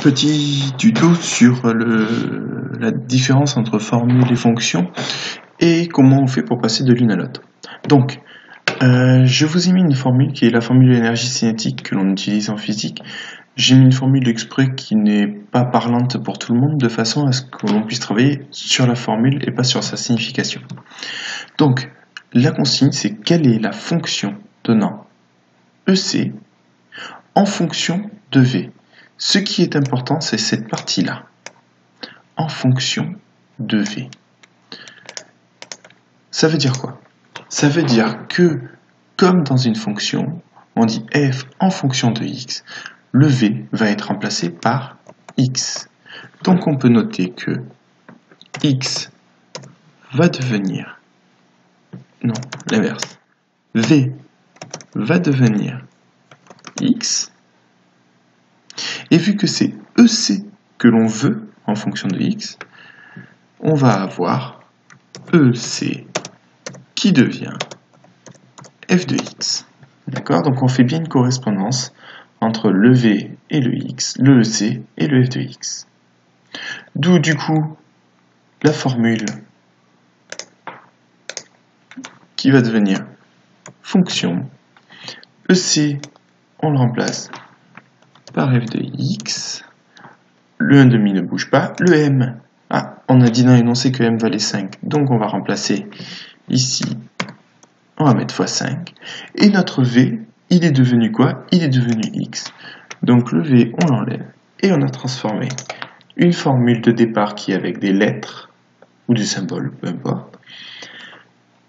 Petit tuto sur la différence entre formule et fonction et comment on fait pour passer de l'une à l'autre. Donc, je vous ai mis une formule qui est la formule de l'énergie cinétique que l'on utilise en physique. J'ai mis une formule exprès qui n'est pas parlante pour tout le monde de façon à ce que l'on puisse travailler sur la formule et pas sur sa signification. Donc, la consigne, c'est quelle est la fonction donnant EC en fonction de V. Ce qui est important, c'est cette partie-là, en fonction de V. Ça veut dire quoi? Ça veut dire que, comme dans une fonction, on dit f en fonction de x, le v va être remplacé par x. Donc on peut noter que x va devenir, non, l'inverse, v va devenir x, et vu que c'est EC que l'on veut en fonction de x, on va avoir EC qui devient f de x. D'accord? Donc on fait bien une correspondance entre le v et le x, le EC et le f de x. D'où du coup la formule qui va devenir fonction EC, on le remplace par f de x, le 1,5 ne bouge pas, le m, on a dit dans l'énoncé que m valait 5, donc on va remplacer ici, on va mettre x 5, et notre v, il est devenu quoi? Il est devenu x. Donc le v, on l'enlève, et on a transformé une formule de départ qui est avec des lettres, ou des symboles, peu importe,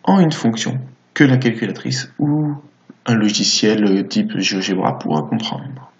en une fonction que la calculatrice ou un logiciel type GeoGebra pourra comprendre.